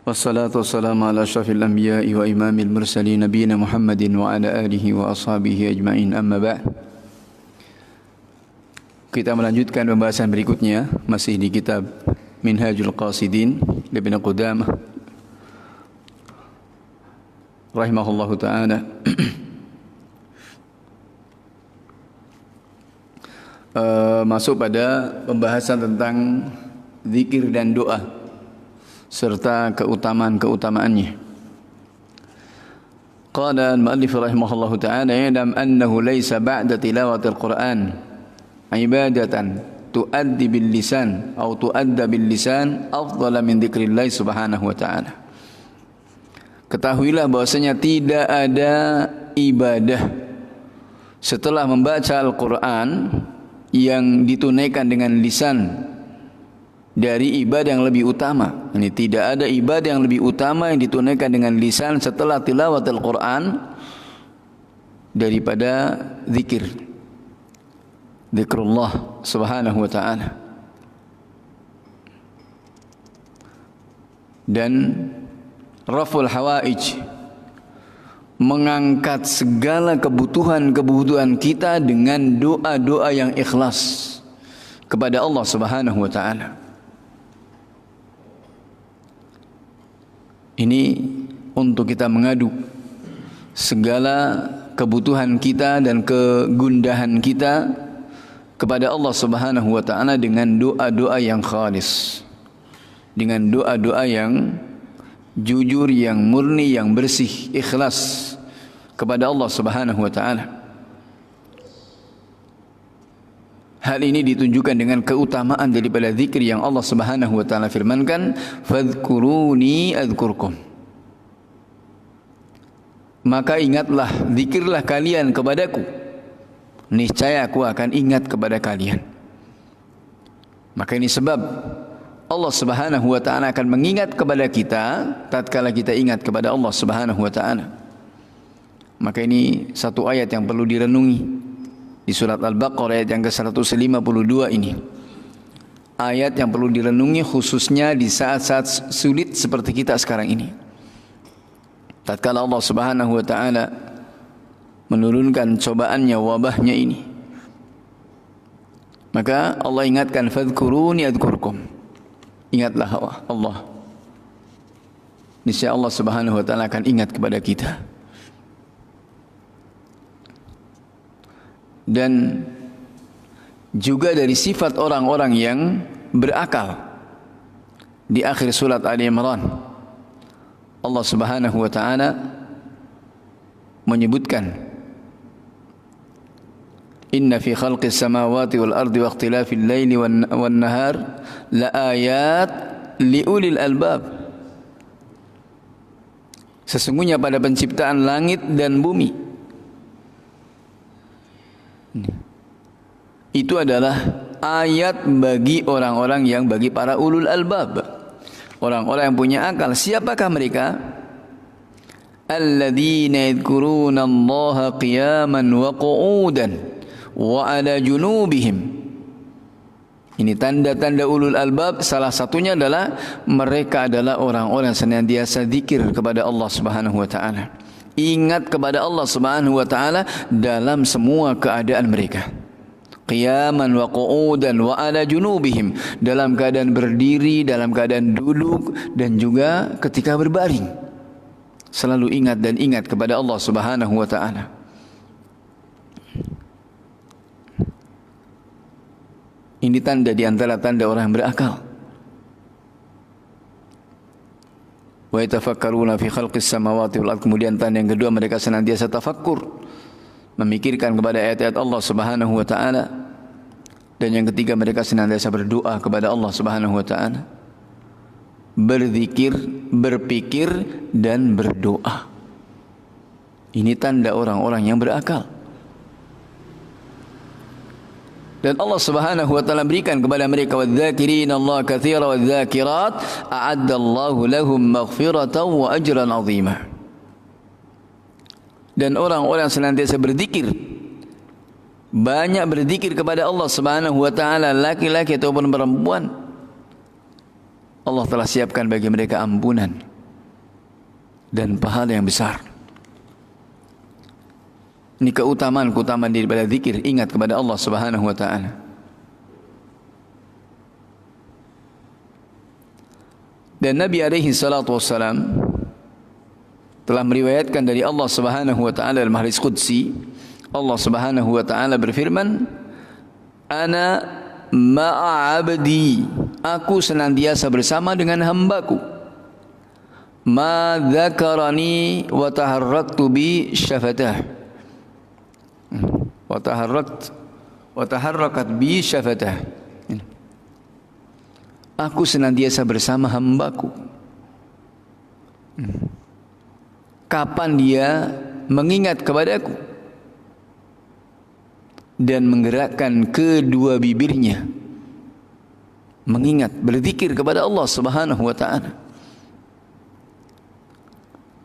Wassalatu wassalamu ala asyrafil anbiya'i wa imamil mursalin nabiyina Muhammadin wa ala alihi wa ashabihi ajma'in, amma ba'd. Kita melanjutkan pembahasan berikutnya masih di kitab Minhajul Qasidin Ibnu Qudamah rahimahullahu ta'ala. Masuk pada pembahasan tentang zikir dan doa serta keutamaan-keutamaannya. Qala al-mu'allif rahimahullahu ta'ala, ya'lam annahu laysa ba'da tilawatil Qur'an ibadatan tuaddi bil lisan atau tuadda bil lisan afdala min dzikrillah subhanahu wa ta'ala. Ketahuilah bahwasanya tidak ada ibadah setelah membaca Al-Qur'an yang ditunaikan dengan lisan dari ibadah yang lebih utama. Ini tidak ada ibadah yang lebih utama yang ditunaikan dengan lisan setelah tilawat Al-Quran daripada zikir, zikrullah subhanahu wa ta'ala. Dan raful hawaij, mengangkat segala kebutuhan-kebutuhan kita dengan doa-doa yang ikhlas kepada Allah subhanahu wa ta'ala. Ini untuk kita mengadu segala kebutuhan kita dan kegundahan kita kepada Allah subhanahu wa ta'ala dengan doa-doa yang khalis, dengan doa-doa yang jujur, yang murni, yang bersih, ikhlas kepada Allah subhanahu wa ta'ala. Hal ini ditunjukkan dengan keutamaan daripada zikir yang Allah subhanahu wa ta'ala firmankan, fadhkuruni adhkurkum. Maka ingatlah, zikirlah kalian kepadaku, niscaya aku akan ingat kepada kalian. Maka ini sebab Allah subhanahu wa ta'ala akan mengingat kepada kita tatkala kita ingat kepada Allah subhanahu wa ta'ala. Maka ini satu ayat yang perlu direnungi di surat Al-Baqarah ayat yang ke-152 ini. Ayat yang perlu direnungi khususnya di saat-saat sulit seperti kita sekarang ini. Tatkala Allah subhanahu wa ta'ala menurunkan cobaannya, wabahnya ini, maka Allah ingatkan, fadhkuruni adhkurkum. Ingatlah Allah, niscaya Allah subhanahu wa ta'ala akan ingat kepada kita. Dan juga dari sifat orang-orang yang berakal, di akhir surat Ali Imran Allah subhanahu wa ta'ala menyebutkan, inna fi khalqis samawati wal ardi wa ikhtilafil laili wan nahar la ayat li ulil albab. Sesungguhnya pada penciptaan langit dan bumi itu adalah ayat bagi orang-orang yang, bagi para ulul albab, orang-orang yang punya akal. Siapakah mereka? Alladzina yadhkuruna Allaha qiyaman wa qu'udan wa ala junubihim. Ini tanda-tanda ulul albab. Salah satunya adalah mereka adalah orang-orang yang senantiasa zikir kepada Allah subhanahu wa ta'ala, ingat kepada Allah subhanahu wa ta'ala dalam semua keadaan mereka. Qiyaman wa qu'udan wa ala junubihim, dalam keadaan berdiri, dalam keadaan duduk, dan juga ketika berbaring, selalu ingat dan ingat kepada Allah subhanahu wa ta'ala. Ini tanda di antara tanda orang yang berakal. Wa yatafakkaruna fi khalqis samawati wal ardh. Kemudian tanda yang kedua, mereka senantiasa tafakkur, memikirkan kepada ayat-ayat Allah subhanahu wa ta'ala. Dan yang ketiga, mereka senantiasa berdoa kepada Allah subhanahu wa ta'ala, berzikir, berpikir, dan berdoa. Ini tanda orang-orang yang berakal. Dan Allah subhanahu wa ta'ala berikan kepada mereka, wadzakirina Allah katsira wadzakirat a'addallahu lahum maghfiratan wa ajran 'azima. Dan orang-orang senantiasa berzikir, banyak berzikir kepada Allah subhanahu wa ta'ala, laki-laki ataupun perempuan, Allah telah siapkan bagi mereka ampunan dan pahala yang besar. Ini keutamaan daripada zikir, ingat kepada Allah Subhanahu wa taala. Dan Nabi alaihi salatu wassalam telah meriwayatkan dari Allah Subhanahu wa taala dalam hadis qudsi, Allah Subhanahu wa taala berfirman, "Ana ma'a 'abdi." Aku senantiasa bersama dengan hambaku. Ma dzakarani wa taharraktu bi syafatah. Wa taharrakat bi syafatah. Aku senantiasa bersama hambaku. Kapan dia mengingat kepadaku dan menggerakkan kedua bibirnya, mengingat, berzikir kepada Allah Subhanahu wa taala.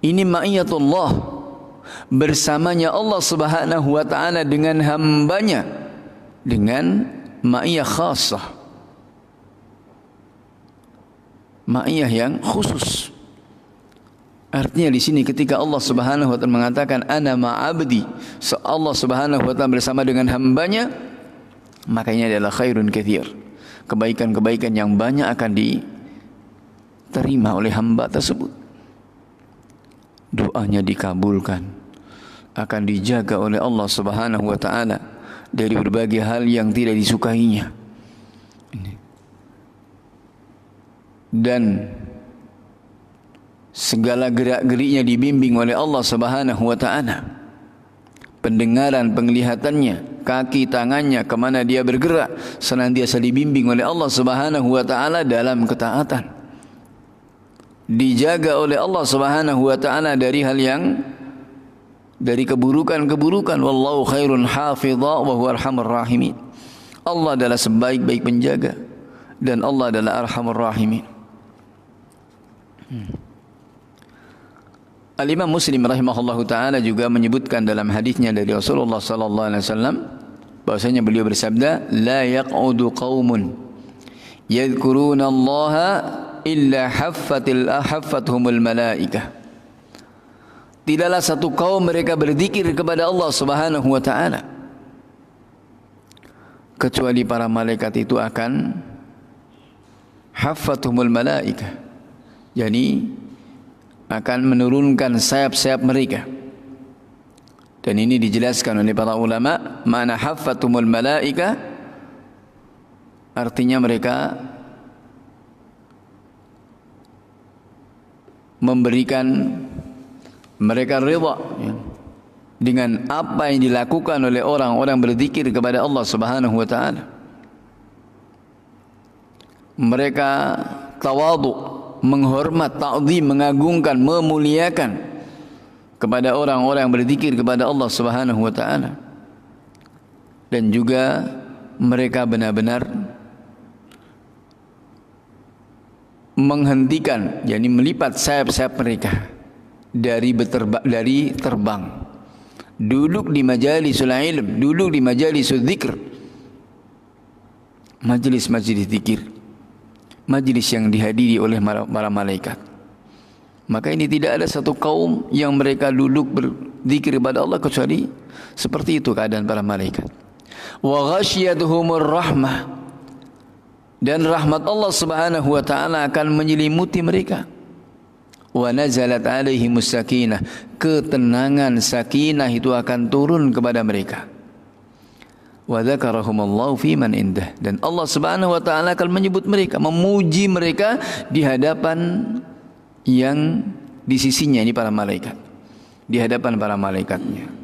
Ini ma'iyatullah, bersamanya Allah Subhanahu wa taala dengan hambanya, dengan ma'iyah khasah, ma'iyah yang khusus. Artinya di sini ketika Allah Subhanahu wa taala mengatakan ana ma'abdi, Allah Subhanahu wa taala bersama dengan hambanya, makanya adalah khairun katsir. Kebaikan-kebaikan yang banyak akan diterima oleh hamba tersebut. Doanya dikabulkan, akan dijaga oleh Allah Subhanahu wa taala dari berbagai hal yang tidak disukainya. Dan segala gerak-geriknya dibimbing oleh Allah Subhanahu wa taala. Pendengaran, penglihatannya, kaki, tangannya, kemana dia bergerak, senantiasa dibimbing oleh Allah Subhanahu wa taala dalam ketaatan. Dijaga oleh Allah Subhanahu wa taala dari hal yang, dari keburukan-keburukan. Wallahu khairun hafidha wa huwa arhamur rahimin. Allah adalah sebaik-baik penjaga dan Allah adalah arhamur rahimin. Al-Imam Muslim rahimahullahu taala juga menyebutkan dalam hadisnya dari Rasulullah sallallahu alaihi wasallam bahwasanya beliau bersabda, la yaq'udu qaumun yadhkuruna Allah illa haffathumul malaikah. Tidaklah satu kaum mereka berzikir kepada Allah Subhanahu wa taala kecuali para malaikat itu akan haffathumul malaikah, jadi akan menurunkan sayap-sayap mereka. Dan ini dijelaskan oleh para ulama, makna haffathumul malaika artinya mereka memberikan, mereka rida ya, dengan apa yang dilakukan oleh orang-orang berzikir kepada Allah Subhanahu wa taala. Mereka tawadhu, menghormat, ta'zim, mengagungkan, memuliakan kepada orang-orang yang berzikir kepada Allah Subhanahu wa taala. Dan juga mereka benar-benar menghentikan, yakni melipat sayap-sayap mereka dari terbang. Duduk di majalisul ilm, duduk di majalisul zikr, majelis-majelis zikir, majlis yang dihadiri oleh para malaikat. Maka ini tidak ada satu kaum yang mereka duduk berzikir kepada Allah kecuali seperti itu keadaan para malaikat. Wa ghasyiyatuhumur rahmah, dan rahmat Allah Subhanahu wa taala akan menyelimuti mereka. Wa nazalat alaihimus sakinah, ketenangan sakinah itu akan turun kepada mereka. Wa dzakarahumullahu fi man indah, dan Allah Subhanahu wa taala akan menyebut mereka, memuji mereka di hadapan yang di sisinya, ini para malaikat, di hadapan para malaikatnya.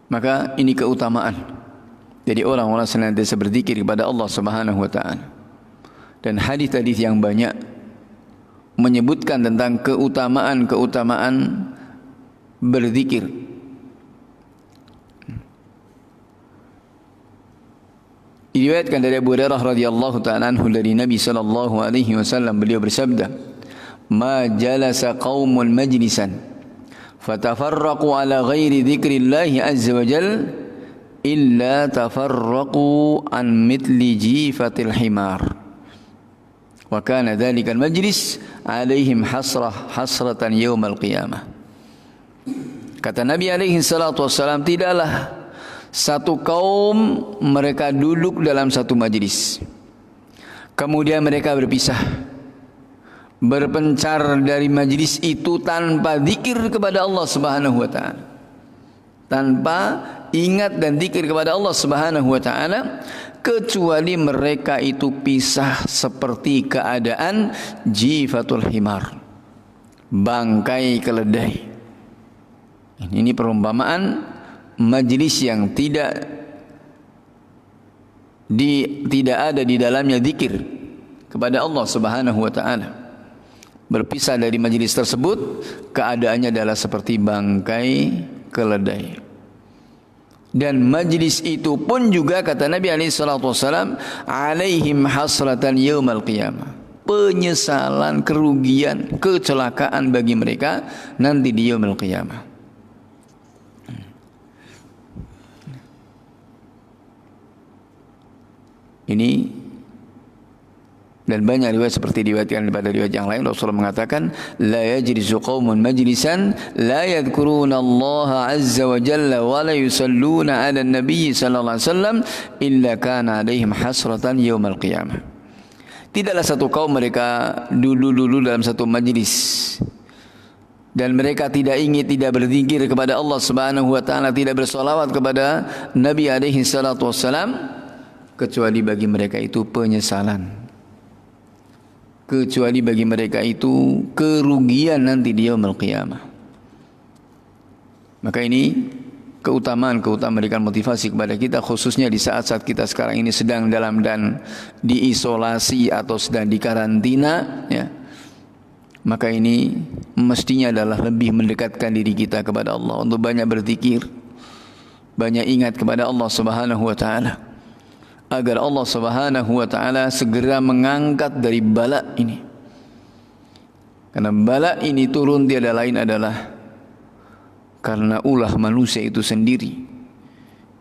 Maka ini keutamaan jadi orang-orang senantiasa berzikir kepada Allah Subhanahu wa taala. Dan hadis-hadis yang banyak menyebutkan tentang keutamaan-keutamaan berzikir. Diriwayatkan dari Abu Hurairah radhiyallahu ta'ala anhu dari Nabi sallallahu alaihi wasallam, beliau bersabda, "Ma jalasa qaumun majlisan fatafarraqu ala ghairi dzikrillah azza wa jal illa tafarraqu an mithli jifatil himar. Wa kana dhalika al-majlis alaihim hasratan yaumal qiyamah. Kata Nabi alaihi salatu wassalam, tidaklah satu kaum mereka duduk dalam satu majlis, kemudian mereka berpisah, berpencar dari majlis itu tanpa zikir kepada Allah Subhanahu wa taala, tanpa ingat dan zikir kepada Allah Subhanahu wa taala, kecuali mereka itu pisah seperti keadaan jifatul himar, bangkai keledai. Ini perumpamaan majlis yang tidak ada di dalamnya zikir kepada Allah Subhanahu wa taala. Berpisah dari majlis tersebut, keadaannya adalah seperti bangkai keledai. Dan majlis itu pun juga kata Nabi alaihi salatu wasallam, alaihim hasratan yaumal qiyamah, penyesalan, kerugian, kecelakaan bagi mereka nanti di yaumul qiyamah. Ini dan banyak riwayat seperti diriwayatkan pada riwayat yang lain, Rasulullah mengatakan, la yajlisu qaumun majlisan la yadhkuruna Allah azza wa jalla wa la yusalluna ala nabi sallallahu alaihi wasallam illa kana alaihim hasratan yaumal qiyamah. Tidaklah satu kaum mereka dulu dalam satu majlis dan mereka tidak ingin, tidak berzikir kepada Allah Subhanahu wa taala, tidak bersolawat kepada Nabi alaihi salatu wasallam, kecuali bagi mereka itu penyesalan, kecuali bagi mereka itu kerugian nanti di yaumul qiyamah. Maka ini keutamaan memberikan motivasi kepada kita, khususnya di saat-saat kita sekarang ini sedang dalam dan diisolasi atau sedang dikarantina, ya. Maka ini mestinya adalah lebih mendekatkan diri kita kepada Allah, untuk banyak berzikir, banyak ingat kepada Allah Subhanahu wa taala, agar Allah Subhanahu wa taala segera mengangkat dari bala ini. Karena bala ini turun tiada lain adalah karena ulah manusia itu sendiri,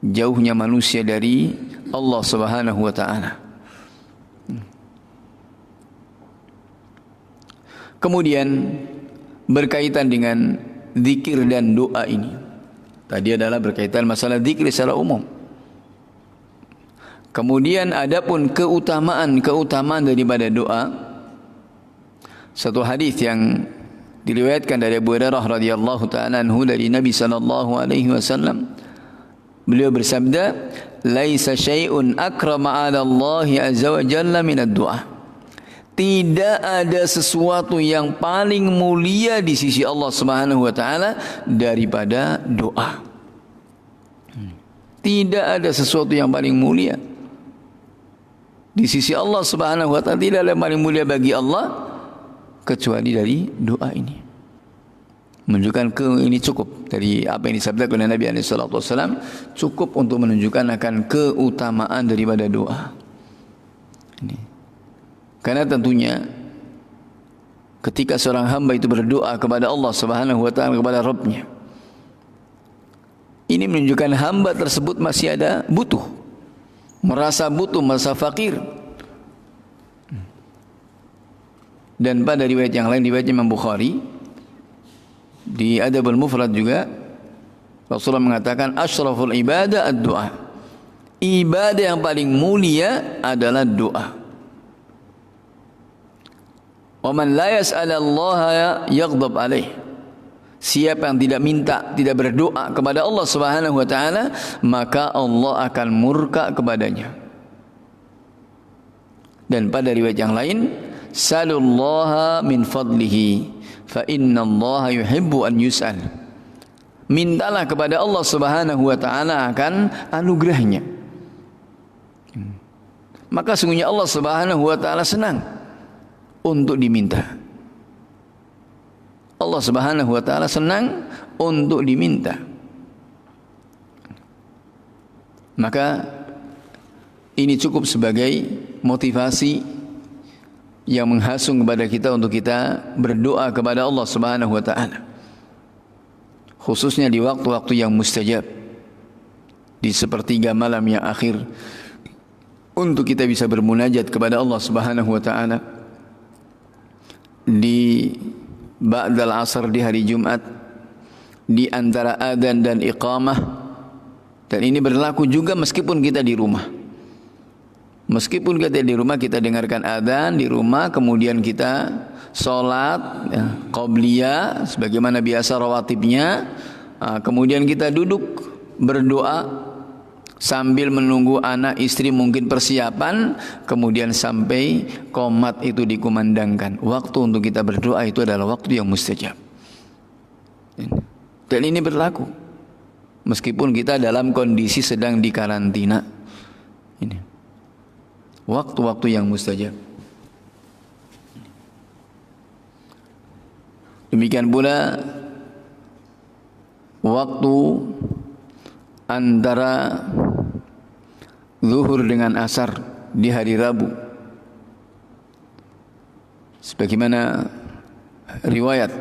jauhnya manusia dari Allah Subhanahu wa taala. Kemudian berkaitan dengan zikir dan doa ini. Tadi adalah berkaitan masalah zikir secara umum. Kemudian adapun keutamaan daripada doa, satu hadis yang diriwayatkan dari Abu Hurairah radhiyallahu taala anhu dari Nabi sallallahu alaihi wasallam, beliau bersabda, laisa syai'un akrama 'ala Allah azza wa jalla min ad-du'a. Tidak ada sesuatu yang paling mulia di sisi Allah Subhanahu wa taala daripada doa. Tidak ada sesuatu yang paling mulia di sisi Allah Subhanahu wa taala, tidak ada yang paling mulia bagi Allah kecuali dari doa ini. Menunjukkan ini cukup dari apa yang disabdakan oleh Nabi sallallahu alaihi wasallam, cukup untuk menunjukkan akan keutamaan daripada doa. Ini. Karena tentunya ketika seorang hamba itu berdoa kepada Allah Subhanahu wa taala, kepada Rabb-Nya, ini menunjukkan hamba tersebut masih ada butuh, merasa butuh, merasa fakir. Dan pada riwayat yang lain, riwayat Imam Bukhari di Adabul Mufrad juga, Rasulullah mengatakan, asyraful ibadah ad-du'a. Ibadah yang paling mulia adalah doa. Wa man la yas'alallaha yaghdab alaih. Siapa yang tidak minta, tidak berdoa kepada Allah Subhanahu wa taala, maka Allah akan murka kepadanya. Dan pada riwayat yang lain, salullaha min fadlihi fa innallaha yuhibbu an yus'al. Mintalah kepada Allah Subhanahu wa taala akan anugerahnya. Maka sungguhnya Allah Subhanahu wa taala senang untuk diminta. Allah Subhanahu wa taala senang untuk diminta. Maka ini cukup sebagai motivasi yang menghasung kepada kita untuk kita berdoa kepada Allah Subhanahu wa taala, khususnya di waktu-waktu yang mustajab, di sepertiga malam yang akhir untuk kita bisa bermunajat kepada Allah Subhanahu wa taala di ba'dal asar di hari Jumat di antara adzan dan iqamah. Dan ini berlaku juga meskipun kita di rumah. Meskipun kita di rumah, kita dengarkan adzan di rumah, kemudian kita sholat ya, qabliyah sebagaimana biasa rawatibnya, kemudian kita duduk berdoa sambil menunggu anak istri mungkin persiapan, kemudian sampai qomat itu dikumandangkan. Waktu untuk kita berdoa itu adalah waktu yang mustajab. Dan ini berlaku meskipun kita dalam kondisi sedang di karantina. Ini waktu-waktu yang mustajab. Demikian pula waktu antara zuhur dengan asar di hari Rabu, sebagaimana riwayat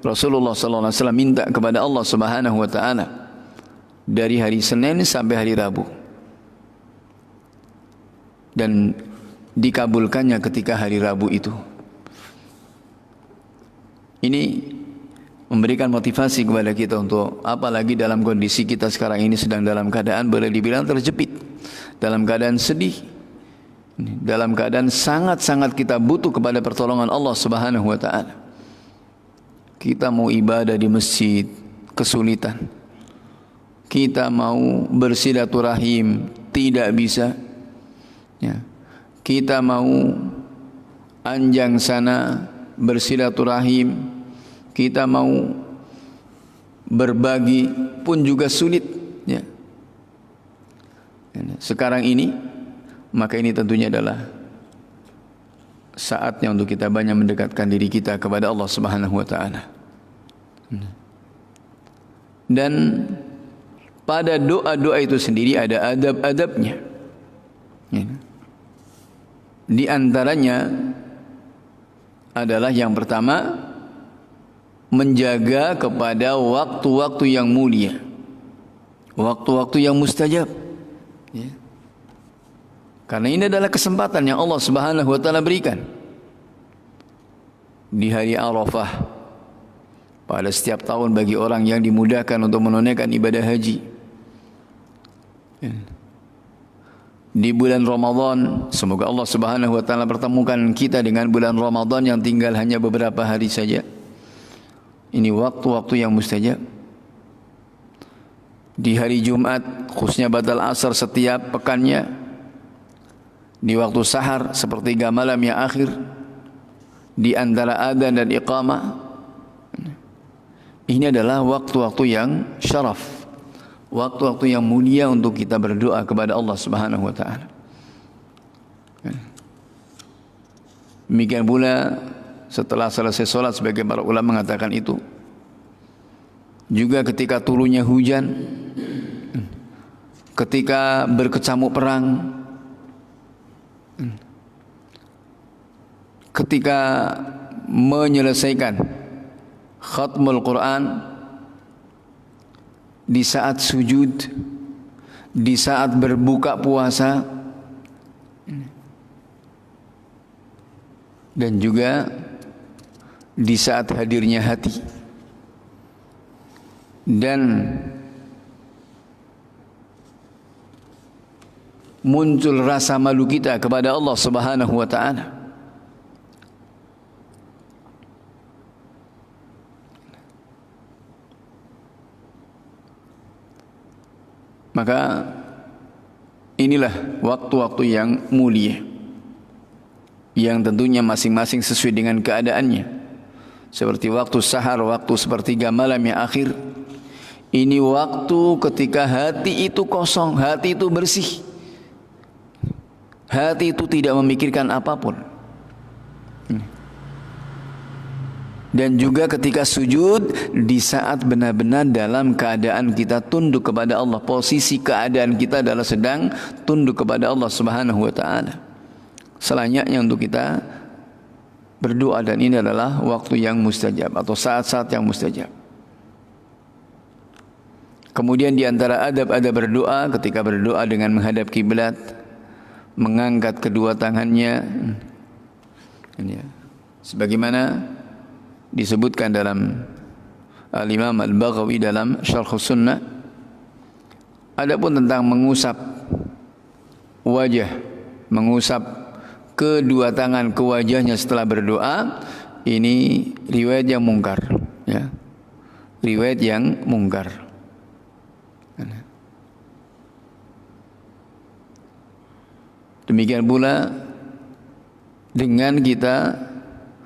Rasulullah sallallahu alaihi wasallam minta kepada Allah Subhanahu wa taala dari hari Senin sampai hari Rabu, dan dikabulkannya ketika hari Rabu itu. Ini memberikan motivasi kepada kita untuk, apalagi dalam kondisi kita sekarang ini sedang dalam keadaan boleh dibilang terjepit, dalam keadaan sedih, dalam keadaan sangat-sangat kita butuh kepada pertolongan Allah Subhanahu wa taala. Kita mau ibadah di masjid kesulitan, kita mau bersilaturahim tidak bisa ya. Kita mau anjang sana bersilaturahim, kita mau berbagi pun juga sulit ya. Sekarang ini, maka ini tentunya adalah saatnya untuk kita banyak mendekatkan diri kita kepada Allah Subhanahu wa taala. Dan pada doa-doa itu sendiri ada adab-adabnya. Di antaranya adalah yang pertama, menjaga kepada waktu-waktu yang mulia, waktu-waktu yang mustajab ya. Karena ini adalah kesempatan yang Allah Subhanahu wa taala berikan di hari Arafah pada setiap tahun bagi orang yang dimudahkan untuk menunaikan ibadah haji. Di bulan Ramadan, semoga Allah Subhanahu wa taala pertemukan kita dengan bulan Ramadan yang tinggal hanya beberapa hari saja. Ini waktu-waktu yang mustajab. Di hari Jumat, khususnya ba'dal asar setiap pekannya, di waktu sahar sepertiga malam yang akhir, di antara adzan dan iqamah, ini adalah waktu-waktu yang syaraf, waktu-waktu yang mulia untuk kita berdoa kepada Allah Subhanahu wa taala. Demikian pula setelah selesai sholat, sebagai para ulama mengatakan itu juga ketika turunnya hujan, ketika berkecamuk perang, ketika menyelesaikan khatmul Quran, di saat sujud, di saat berbuka puasa, dan juga di saat hadirnya hati dan muncul rasa malu kita kepada Allah Subhanahu wa taala. Maka inilah waktu-waktu yang mulia, yang tentunya masing-masing sesuai dengan keadaannya. Seperti waktu sahar, waktu sepertiga malam yang akhir, ini waktu ketika hati itu kosong, hati itu bersih, hati itu tidak memikirkan apapun. Dan juga ketika sujud, di saat benar-benar dalam keadaan kita tunduk kepada Allah. Posisi keadaan kita adalah sedang tunduk kepada Allah Subhanahu wa taala. Selayaknya untuk kita berdoa, dan ini adalah waktu yang mustajab atau saat-saat yang mustajab. Kemudian di antara adab-adab berdoa, ketika berdoa dengan menghadap kiblat, mengangkat kedua tangannya, ini ya. Sebagaimana disebutkan dalam Al-Imam Al-Baghawi dalam Syarh Sunnah. Adapun tentang mengusap wajah, mengusap kedua tangan ke wajahnya setelah berdoa, ini riwayat yang mungkar, ya. Riwayat yang mungkar. Demikian pula dengan kita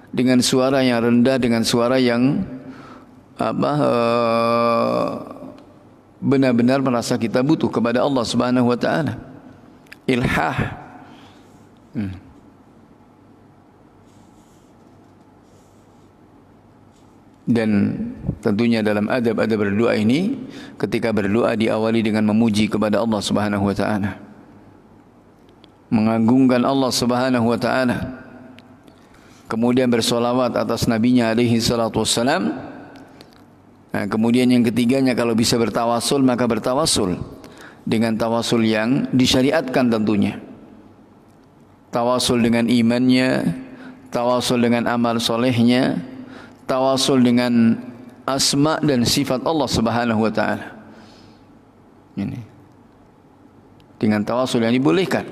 dengan suara yang rendah, dengan suara yang benar-benar merasa kita butuh kepada Allah Subhanahu wa taala. Ilhah. Dan tentunya dalam adab-adab berdoa ini, ketika berdoa diawali dengan memuji kepada Allah Subhanahu wa taala, mengagungkan Allah Subhanahu wa taala, kemudian bersolawat atas nabinya alaihi salatu wassalam. Nah, kemudian yang ketiganya, kalau bisa bertawasul, maka bertawasul dengan tawasul yang disyariatkan tentunya. Tawasul dengan imannya, tawasul dengan amal solehnya, tawasul dengan asma dan sifat Allah Subhanahu wa taala. Ini dengan tawasul yang dibolehkan,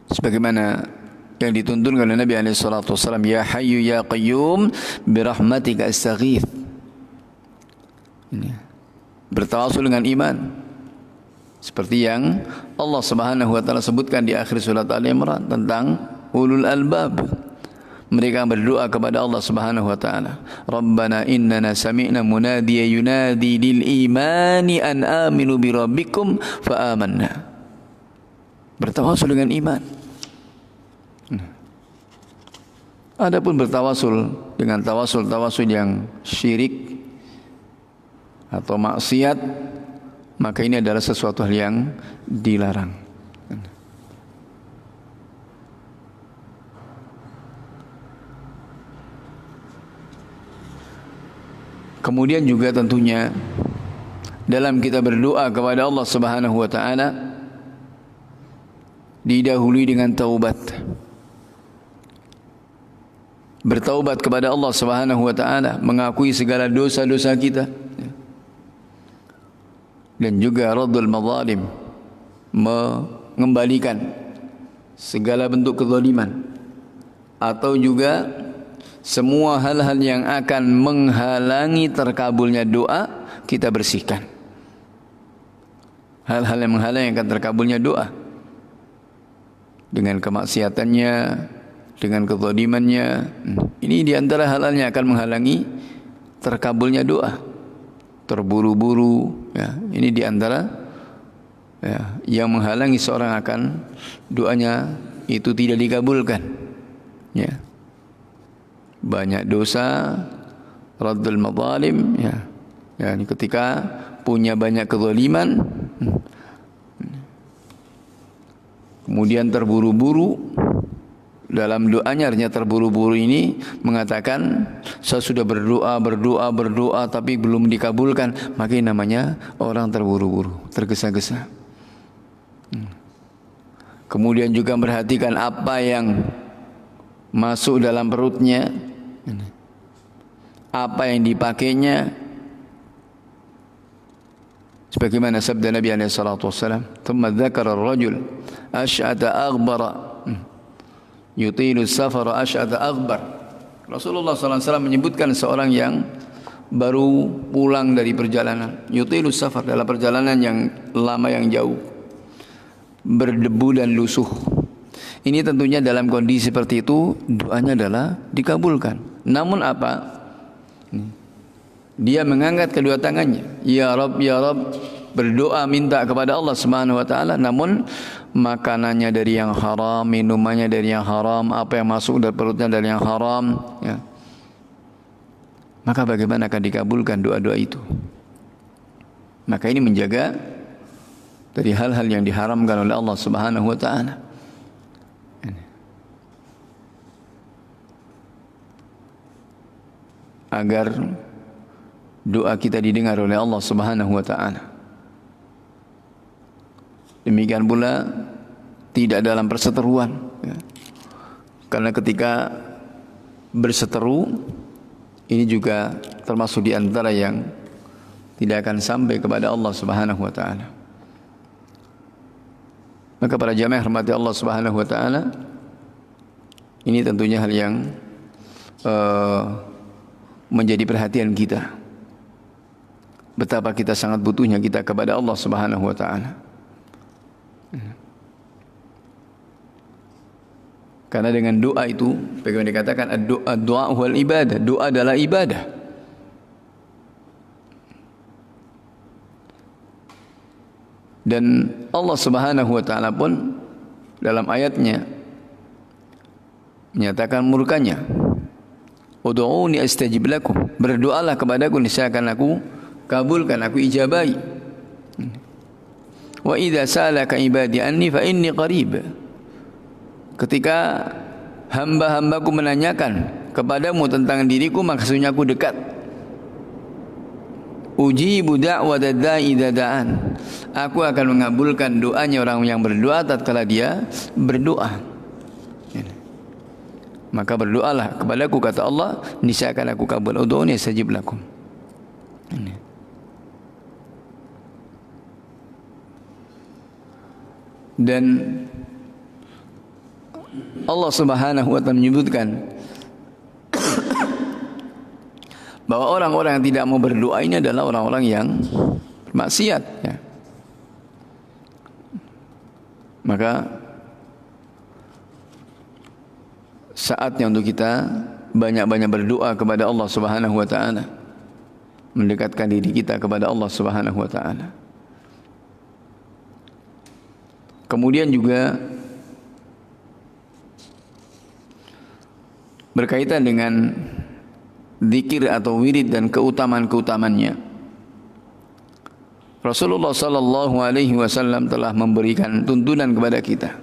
sebagaimana yang dituntunkan oleh Nabi SAW, ya hayyu ya qayyum birahmatika astaghith. Bertawasul dengan iman, seperti yang Allah Subhanahu wa taala sebutkan di akhir surat Al-Imran tentang ulul albab. Mereka berdoa kepada Allah Subhanahu wa taala, Rabbana innana sami'na munadiyan yunadi lil imani an aminu bi rabbikum fa amanna. Bertawasul dengan iman. Adapun bertawasul dengan tawasul yang syirik atau maksiat, maka ini adalah sesuatu hal yang dilarang. Kemudian juga tentunya dalam kita berdoa kepada Allah Subhanahu wa taala, didahului dengan taubat. Bertaubat kepada Allah Subhanahu wa taala, mengakui segala dosa-dosa kita. Dan juga raddul madzalim, mengembalikan segala bentuk kezaliman, atau juga semua hal-hal yang akan menghalangi terkabulnya doa, kita bersihkan. Hal-hal yang menghalangi akan terkabulnya doa, dengan kemaksiatannya, dengan kezalimannya, ini diantara hal-hal yang akan menghalangi terkabulnya doa. Terburu-buru, ya, ini diantara ya, yang menghalangi seorang akan doanya itu tidak dikabulkan. Ya. Banyak dosa, raddul madzalim, ya. Ya, ini ketika punya banyak kezaliman, kemudian terburu-buru dalam doanya, artinya terburu-buru ini mengatakan saya sudah berdoa tapi belum dikabulkan, maka ini namanya orang terburu-buru, tergesa-gesa. Kemudian juga perhatikan apa yang masuk dalam perutnya, apa yang dipakainya, sebagaimana sabda Nabi SAW, thumma dzakara ar-rajul asy'ata aghbara yutilu safara asy'ata aghbar. Rasulullah SAW menyebutkan seorang yang baru pulang dari perjalanan, yutilu safar, dalam perjalanan yang lama, yang jauh, berdebu dan lusuh. Ini tentunya dalam kondisi seperti itu doanya adalah dikabulkan. Namun apa? Dia mengangkat kedua tangannya, ya Rabb, ya Rabb, berdoa minta kepada Allah Subhanahu wa taala, namun makanannya dari yang haram, minumannya dari yang haram, apa yang masuk dari perutnya dari yang haram, ya. Maka bagaimana akan dikabulkan doa-doa itu? Maka ini menjaga dari hal-hal yang diharamkan oleh Allah Subhanahu wa taala. Agar doa kita didengar oleh Allah Subhanahu wa taala. Demikian pula tidak dalam perseteruan, ya. Karena ketika berseteru ini juga termasuk di antara yang tidak akan sampai kepada Allah Subhanahu wa taala. Maka para jamaah hormati Allah Subhanahu wa taala, ini tentunya hal yang menjadi perhatian kita. Betapa kita sangat butuhnya kita kepada Allah Subhanahu wa taala. Karena dengan doa itu, bagaimana dikatakan doa wal ibadah, doa adalah ibadah. Dan Allah Subhanahu wa taala pun dalam ayatnya menyatakan murkanya, ud'uuni astajib lakum, berdoalah kepadaku niscaya akan aku kabulkan, aku ijabahi. Wa idza sa'alaka ibadi anni fa inni qarib, ketika hamba-hambaku menanyakan kepadamu tentang diriku, maka sesungguhnya aku dekat. Ujibu da'wata da'i idza da'an, aku akan mengabulkan doanya orang yang berdoa tatkala dia berdoa. Maka berdoalah kepadaku, kata Allah, niscaya akan aku kabul. Ud'uuni astajib lakum. Dan Allah Subhanahu wa taala menyebutkan bahwa orang-orang yang tidak mau berdoa ini adalah orang-orang yang bermaksiat, ya. Maka saatnya untuk kita banyak-banyak berdoa kepada Allah Subhanahu wa taala, mendekatkan diri kita kepada Allah Subhanahu wa taala. Kemudian juga berkaitan dengan zikir atau wirid dan keutamaan-keutamannya, Rasulullah sallallahu alaihi wasallam telah memberikan tuntunan kepada kita.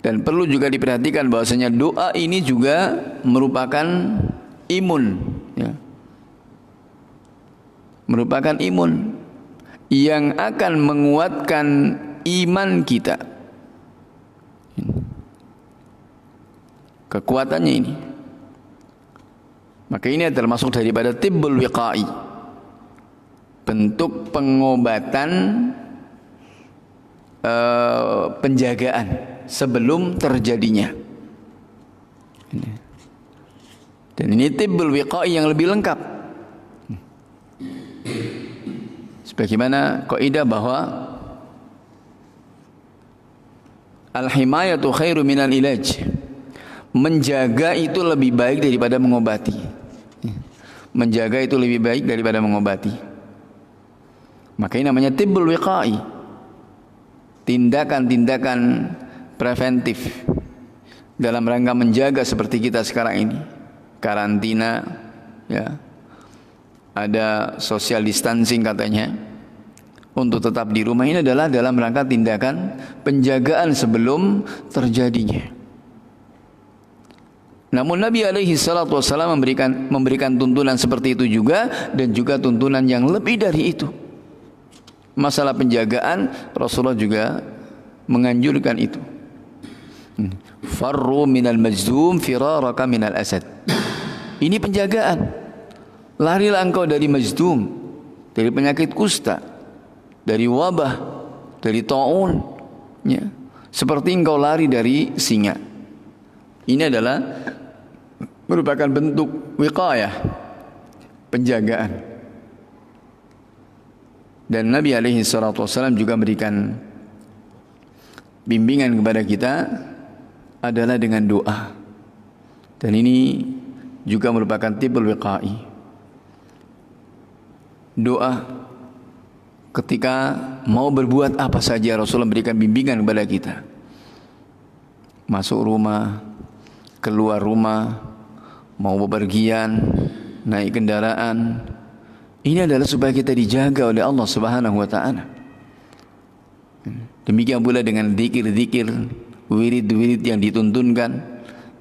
Dan perlu juga diperhatikan bahwasanya doa ini juga merupakan imun, ya. Merupakan imun yang akan menguatkan iman kita. Kekuatannya ini. Maka ini termasuk daripada tibbul wiqai, bentuk pengobatan penjagaan sebelum terjadinya. Dan ini tibbul wiqai yang lebih lengkap. Sebagaimana kaidah bahwa al-himayatu khairu minal ilaj, menjaga itu lebih baik daripada mengobati. Menjaga itu lebih baik daripada mengobati. Maka ini namanya tibbul wiqai, tindakan-tindakan preventif dalam rangka menjaga seperti kita sekarang ini. Karantina, ya. Ada social distancing katanya, untuk tetap di rumah, ini adalah dalam rangka tindakan penjagaan sebelum terjadinya. Namun Nabi alaihi salatu wassalam memberikan tuntunan seperti itu juga, dan juga tuntunan yang lebih dari itu. Masalah penjagaan, Rasulullah juga menganjurkan itu. Farru minal majzum firaraka minal asad. Ini penjagaan. Larilah engkau dari majzum, dari penyakit kusta, dari wabah, dari ta'un, ya. Seperti engkau lari dari singa. Ini adalah merupakan bentuk wiqayah, penjagaan. Dan Nabi alaihi salatu wasallam juga memberikan bimbingan kepada kita adalah dengan doa. Dan ini juga merupakan tibbul wiqai. Doa ketika mau berbuat apa saja, Rasulullah memberikan bimbingan kepada kita. Masuk rumah, keluar rumah, mau bepergian, naik kendaraan, ini adalah supaya kita dijaga oleh Allah Subhanahu wa taala. Demikian pula dengan zikir-zikir, wirid-wirid yang dituntunkan,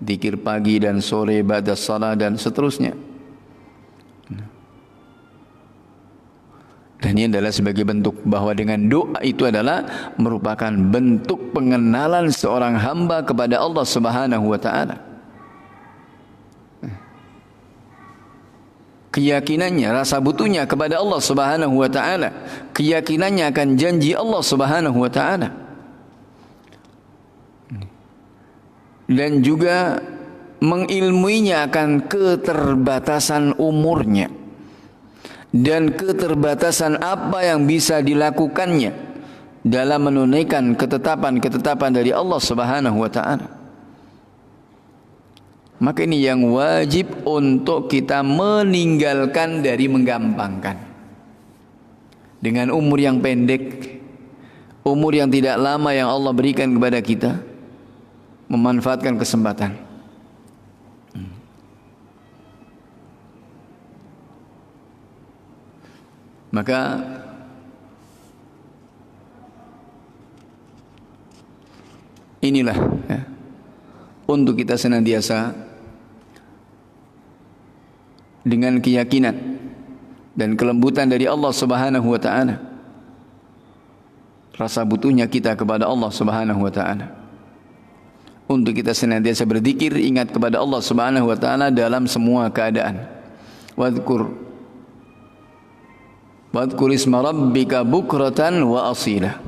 zikir pagi dan sore, ba'da shalah dan seterusnya. Dan ini adalah sebagai bentuk bahwa dengan doa itu adalah merupakan bentuk pengenalan seorang hamba kepada Allah Subhanahu wa taala. Keyakinannya, rasa butuhnya kepada Allah Subhanahu wa taala, keyakinannya akan janji Allah Subhanahu wa taala. Dan juga mengilmuinya akan keterbatasan umurnya dan keterbatasan apa yang bisa dilakukannya dalam menunaikan ketetapan-ketetapan dari Allah Subhanahu wa taala. Maka ini yang wajib untuk kita meninggalkan dari menggampangkan. Dengan umur yang pendek, umur yang tidak lama yang Allah berikan kepada kita, memanfaatkan kesempatan. Maka inilah ya, untuk kita senantiasa dengan keyakinan dan kelembutan dari Allah Subhanahu wa taala, rasa butuhnya kita kepada Allah Subhanahu wa taala, untuk kita senantiasa berzikir, ingat kepada Allah Subhanahu wa taala dalam semua keadaan. Wadhkur isma rabbika bukratan wa asila.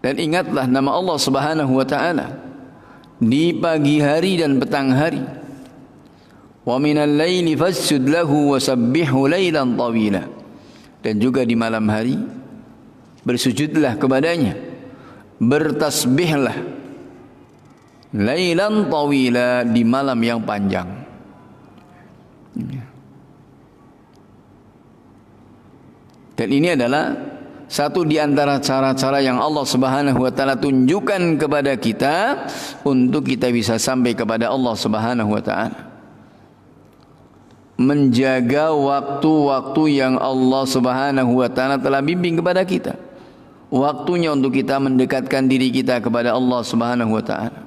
Dan ingatlah nama Allah Subhanahu wa taala di pagi hari dan petang hari. Wa minal laili fasjud lahu wa sabbihu lailan tawila. Dan juga di malam hari bersujudlah kepadanya, bertasbihlah lailan tawila, di malam yang panjang. Dan ini adalah satu di antara cara-cara yang Allah Subhanahu wa taala tunjukkan kepada kita untuk kita bisa sampai kepada Allah Subhanahu wa taala. Menjaga waktu-waktu yang Allah Subhanahu wa taala telah bimbing kepada kita. Waktunya untuk kita mendekatkan diri kita kepada Allah Subhanahu wa taala.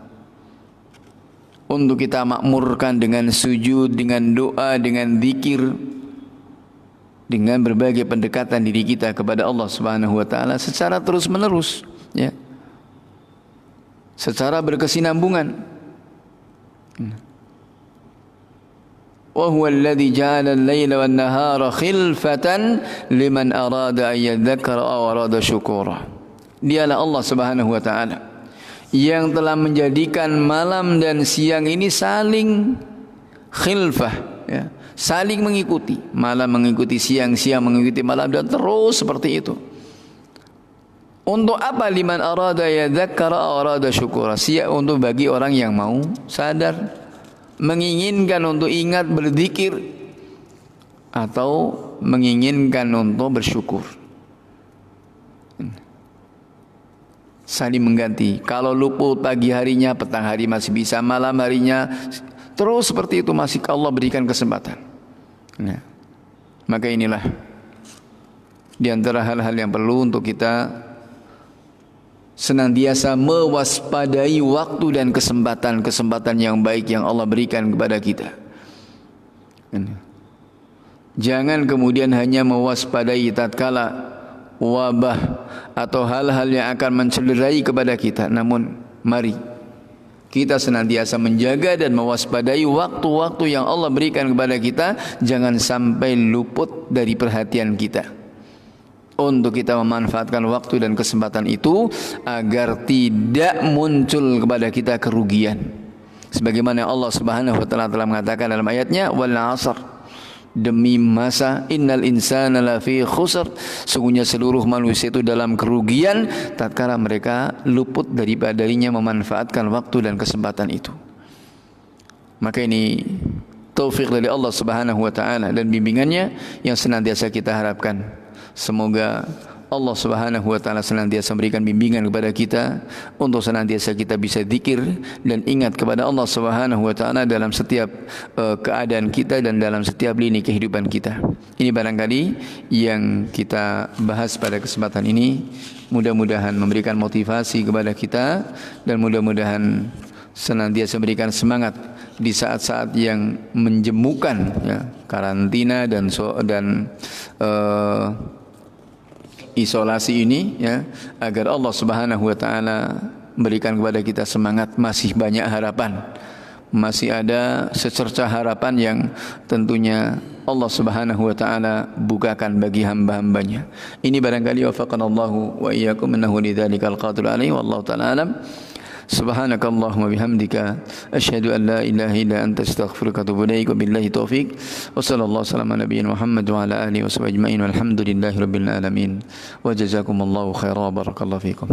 Untuk kita makmurkan dengan sujud, dengan doa, dengan zikir, dengan berbagai pendekatan diri kita kepada Allah Subhanahu wa taala secara terus-menerus, ya. Secara berkesinambungan. Wa huwa alladhi ja'ala al-laila wan-nahara khilfatan liman arada an yadhakkara aw arada syukura. Dialah Allah Subhanahu wa taala yang telah menjadikan malam dan siang ini saling khilfah, ya, saling mengikuti. Malam mengikuti siang, siang mengikuti malam, dan terus seperti itu. Untuk apa? Liman arada yadzakkara aw arada syukura. Untuk bagi orang yang mau sadar, menginginkan untuk ingat berzikir, atau menginginkan untuk bersyukur. Saling mengganti. Kalau luput pagi harinya, petang hari masih bisa, malam harinya terus seperti itu, masih Allah berikan kesempatan. Nah, maka inilah di antara hal-hal yang perlu untuk kita senantiasa mewaspadai waktu dan kesempatan-kesempatan yang baik yang Allah berikan kepada kita. Jangan kemudian hanya mewaspadai tatkala wabah atau hal-hal yang akan mencederai kepada kita. Namun mari kita senantiasa menjaga dan mewaspadai waktu-waktu yang Allah berikan kepada kita. Jangan sampai luput dari perhatian kita, untuk kita memanfaatkan waktu dan kesempatan itu agar tidak muncul kepada kita kerugian. Sebagaimana Allah Subhanahu wa taala telah mengatakan dalam ayatnya, wal 'asr, demi masa, innal insana lafi khusr, sungguhnya seluruh manusia itu dalam kerugian tatkala mereka luput daripadanya memanfaatkan waktu dan kesempatan itu. Maka ini taufik dari Allah Subhanahu wa taala dan bimbingannya yang senantiasa kita harapkan. Semoga Allah Subhanahu wa taala senantiasa memberikan bimbingan kepada kita untuk senantiasa kita bisa zikir dan ingat kepada Allah Subhanahu wa taala dalam setiap keadaan kita dan dalam setiap lini kehidupan kita. Ini barangkali yang kita bahas pada kesempatan ini. Mudah-mudahan memberikan motivasi kepada kita dan mudah-mudahan senantiasa memberikan semangat di saat-saat yang menjemukan, ya, karantina dan isolasi ini, ya, agar Allah Subhanahu wa taala berikan kepada kita semangat. Masih banyak harapan, masih ada secercah harapan yang tentunya Allah Subhanahu wa taala bukakan bagi hamba-hambanya. Ini barangkali wafaqanallahu wa iyyakum innahu lidzalikal qadir alaihi wallahu taala alam. Subhanakallahumma bihamdika asyhadu an la ilaha illa anta astaghfiruka wa atubu ilaik. Wabillahi taufik. Wa sallallahu alaihi nabiyina Muhammad wa ala alihi wa sahbihi ajmain walhamdulillahi rabbil alamin. Wa jazakumullahu khairan, barakallahu fikum.